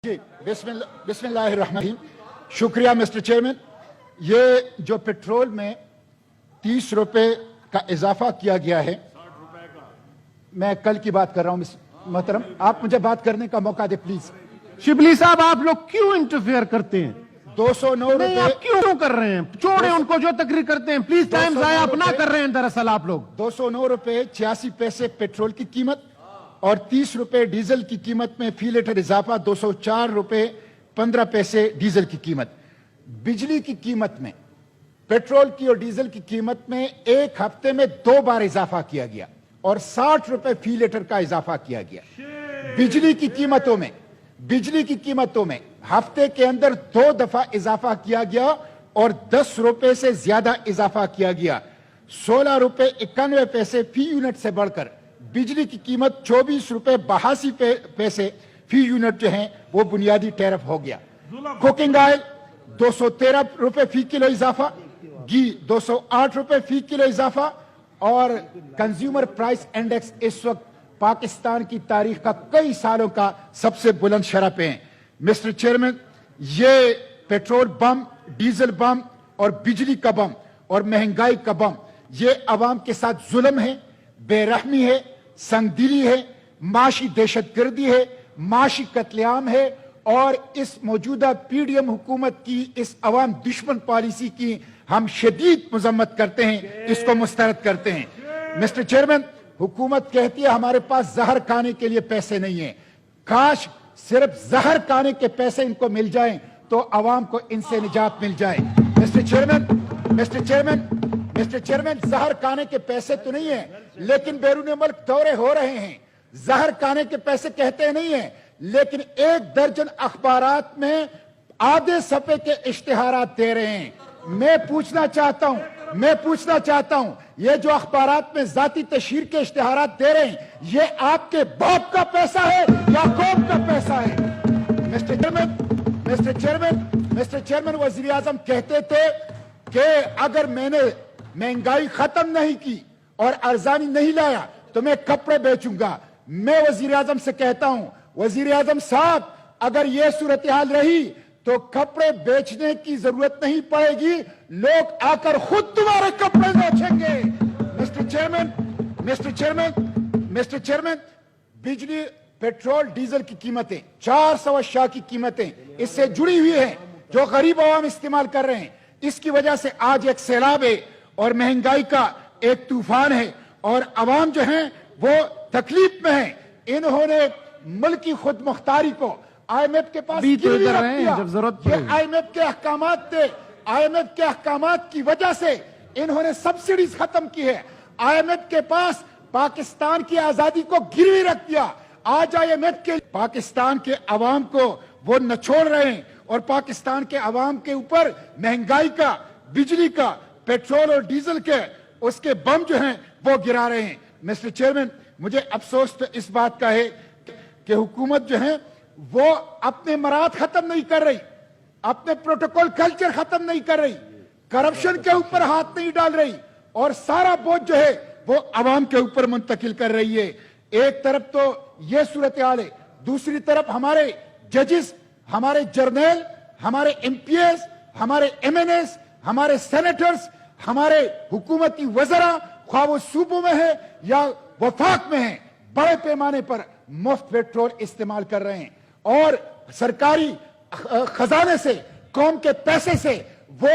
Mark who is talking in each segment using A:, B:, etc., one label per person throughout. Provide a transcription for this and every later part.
A: जी बिस्मिल्लाह अर्रहमान अर्रहीम। शुक्रिया mister chairman. ये जो पेट्रोल में 30 रुपए का इजाफा किया गया है, मैं कल की बात कर रहा हूं मोहतरम, आप मुझे बात करने का मौका दे प्लीज।
B: शिबली साहब, आप लोग क्यों इंटरफेयर करते हैं?
A: 209
B: नहीं,
A: रुपए
B: आप क्यों कर रहे हैं? छोड़े उनको जो तकरीर करते हैं, प्लीज। टाइम जाया अपना कर रहे हैं दरअसल आप लोग।
A: 209 रुपए 86 पैसे पेट्रोल की कीमत और 30 रुपए डीजल की कीमत में फी लीटर इजाफा, 204 रुपए 15 पैसे डीजल की कीमत। बिजली की कीमत में, पेट्रोल की और डीजल की कीमत में एक हफ्ते में 2 बार इजाफा किया गया और 60 रुपए फी लीटर का इजाफा किया गया। बिजली की कीमतों में हफ्ते के अंदर 2 दफा इजाफा किया गया और 10 रुपए से ज्यादा इजाफा किया गया। 16 रुपए 91 पैसे फी यूनिट से बढ़कर बिजली की कीमत 24 रुपए 82 पैसे फी यूनिट जो है वो बुनियादी टैरिफ हो गया। कुकिंग ऑयल 213 रुपए फी किलो इजाफा, घी 208 रुपए फी किलो इजाफा और कंज्यूमर प्राइस इंडेक्स इस वक्त पाकिस्तान की तारीख का कई सालों का सबसे बुलंद शरह पे है। मिस्टर चेयरमैन, ये पेट्रोल बम, डीजल बम और बिजली का बम और महंगाई का बम, ये अवाम के साथ जुल्म है, बेरहमी है, संगदिली है, माशी दहशतगर्दी है, माशी कत्लेआम है और इस मौजूदा पीडीएम हुकूमत की इस अवाम दुश्मन पॉलिसी की हम शदीद मजम्मत करते हैं, इसको मुस्तरद करते हैं। मिस्टर चेयरमैन, हुकूमत कहती है हमारे पास जहर खाने के लिए पैसे नहीं है। काश सिर्फ जहर खाने के पैसे इनको मिल जाएं तो अवाम को इनसे निजात मिल जाए। मिस्टर चेयरमैन, जहर खाने के पैसे तो नहीं है, लेकिन बैरून मुल्क दौरे हो रहे हैं। जहर खाने के पैसे कहते नहीं है, लेकिन 1 दर्जन अखबारात में आधे सफे के इश्तिहारात दे रहे हैं। मैं पूछना चाहता हूं ये जो अखबारात में जाती तशहीर के इश्तिहारात दे रहे हैं, ये आपके बाप का पैसा है या कौम का पैसा है? मिस्टर चेयरमैन, वजीर आजम कहते थे कि अगर मैंने महंगाई खत्म नहीं की और अरजानी नहीं लाया तो मैं कपड़े बेचूंगा। मैं वजीर आजम से कहता हूं, वजीर आजम साहब, अगर यह सूरत हाल रही तो कपड़े बेचने की जरूरत नहीं पड़ेगी, लोग आकर खुद तुम्हारे कपड़े बेचेंगे। मिस्टर चेयरमैन, बिजली, पेट्रोल, डीजल की कीमतें, 400 अशिया की कीमतें इससे जुड़ी हुई हैं जो गरीब आवाम इस्तेमाल कर रहे हैं। इसकी वजह से आज एक सैलाब है और महंगाई का एक तूफान है और अवाम जो है वो तकलीफ में है। इन्होंने मुल्क की खुद मुख्तारी को IMF के पास गिरवी रख दिया।
B: जब जरूरत
A: ये IMF के अहकामात थे। IMF के अहकामात की वजह से इन्होंने सब्सिडीज खत्म की है। IMF के पास पाकिस्तान की आजादी को गिरवी रख दिया। आज IMF के पाकिस्तान के अवाम को वो नचोड़ रहे हैं और पाकिस्तान के अवाम के ऊपर महंगाई का, बिजली का, पेट्रोल और डीजल के उसके बम जो हैं वो गिरा रहे हैं। मिस्टर चेयरमैन, मुझे अफसोस तो इस बात का है कि हुकूमत जो है वो अपने मराद खत्म नहीं कर रही, अपने प्रोटोकॉल कल्चर खत्म नहीं कर रही, करप्शन के ऊपर हाथ नहीं डाल रही और सारा बोझ जो है वो अवाम के ऊपर मुंतकिल कर रही है। एक तरफ तो ये सूरत हाल है, दूसरी तरफ हमारे जजेस, हमारे जर्नल, हमारे MPs, हमारे MNS, हमारे सेनेटर्स, हमारे हुकूमती वज़रा, ख्वाह वो सूबों में है या वफाक में है, बड़े पैमाने पर मुफ्त पेट्रोल इस्तेमाल कर रहे हैं और सरकारी खजाने से, कौम के पैसे से वो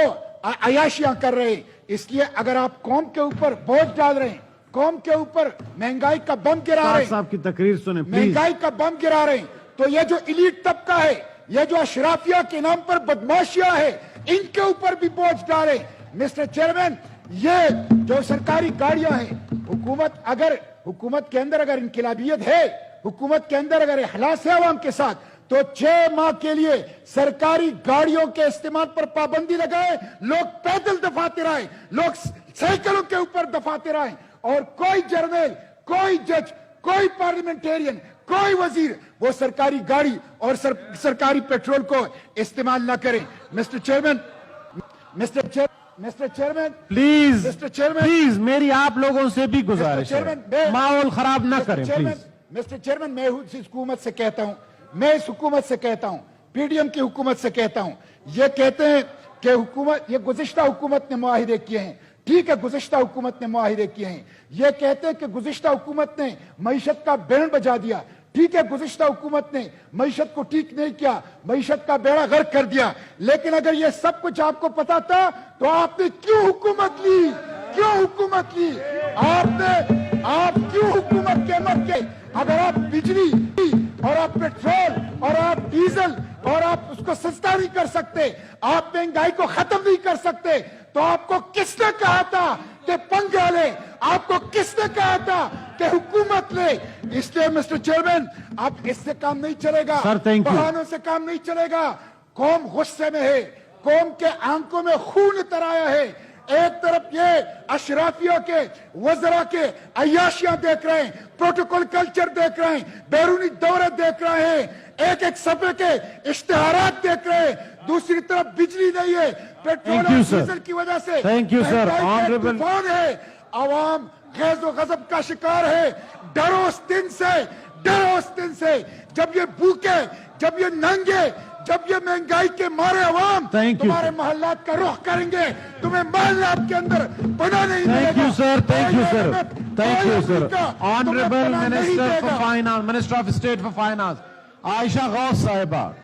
A: अयाशियां कर रहे हैं। इसलिए अगर आप कौम के ऊपर बोझ डाल रहे हैं, कौम के ऊपर महंगाई का बम गिरा रहे हैं,
B: साहब की तकरीर सुने प्लीज।
A: महंगाई का बम गिरा रहे हैं, तो ये जो इलीट तबका है, ये जो अशराफिया के नाम पर बदमाशियां है, इनके ऊपर भी बोझ डाले। मिस्टर चेयरमैन, ये जो सरकारी गाड़ियां हैं, हुकूमत के अंदर अगर इनकलाबियत है, हुकूमत के अंदर अगर इखलास है अवाम के साथ, तो 6 माह के लिए सरकारी गाड़ियों के इस्तेमाल पर पाबंदी लगाए, लोग पैदल दफातर आए, लोग साइकिलों के ऊपर दफातर आए और कोई जर्नल, कोई जज, कोई पार्लियामेंटेरियन, कोई वजीर वो सरकारी गाड़ी और सरकारी पेट्रोल को इस्तेमाल ना करें। मिस्टर चेयरमैन,
B: प्लीज मेरी आप लोगों से भी गुजारिश है, माहौल खराब ना करें प्लीज।
A: मिस्टर चेयरमैन, मैं इस हुकूमत से कहता हूं मैं इस हुकूमत से कहता हूं, पीडीएम की हुकूमत से कहता हूं, ये कहते हैं कि हुकूमत, ये गुज़िश्ता हुकूमत ने मुआहिदे किए हैं, ठीक है, गुज़िश्ता हुकूमत ने मुआहिदे किए हैं। ये कहते हैं कि गुज़िश्ता हुकूमत ने मईशत का बैंड बजा दिया, ठीक है, गुज़िश्ता हुकूमत ने मईशत को ठीक नहीं किया, मईशत का बेड़ा गर्क कर दिया। लेकिन अगर ये सब कुछ आपको पता था तो आपने क्यों हुकूमत ली? क्यों हुकूमत ली? आप क्यों हुकूमत के मत के? अगर आप बिजली और आप पेट्रोल और आप डीजल और आप उसको सस्ता नहीं कर सकते, आप महंगाई को खत्म नहीं कर सकते, तो आपको किसने कहा था कि पंगा ले? आपको किसने कहा था कि हुकूमत ले? इसलिए मिस्टर चेयरमैन, अब इससे काम नहीं चलेगा,
B: Sir, thank you.
A: बहानों से काम नहीं चलेगा। कौम गुस्से में है, कौम के आंखों में खून तराया है। एक तरफ ये अशराफियों के वज़रा के अय्याशियां देख रहे हैं, प्रोटोकॉल कल्चर देख रहे हैं, बैरूनी दौरे देख रहे हैं, एक एक सफे के इश्तिहारात देख रहे हैं। दूसरी तरफ बिजली नहीं है, पेट्रोल
B: Thank
A: और
B: you, sir.
A: डीजल की वजह से
B: Thank you, sir.
A: महंगाई का
B: Honorable-
A: तूफान है। आवाम गैज़ व गज़ब का शिकार है। डरो उस दिन से, डरो उस दिन से जब ये भूखे, जब ये नंगे, जब ये महंगाई के मारे अवाम
B: Thank you,
A: तुम्हारे
B: sir.
A: मोहल्लात का रुख करेंगे, तुम्हें माल आपके अंदर बना नहीं
B: Thank
A: मिलेगा।
B: you, sir. Thank you, sir.
A: कोई
B: Thank you, sir.
A: अमेरिका तुम्हें
B: Honorable
A: बना नहीं
B: Minister for
A: देगा।
B: Finance, Minister of State for Finance, Aisha Ghaus Sahiba.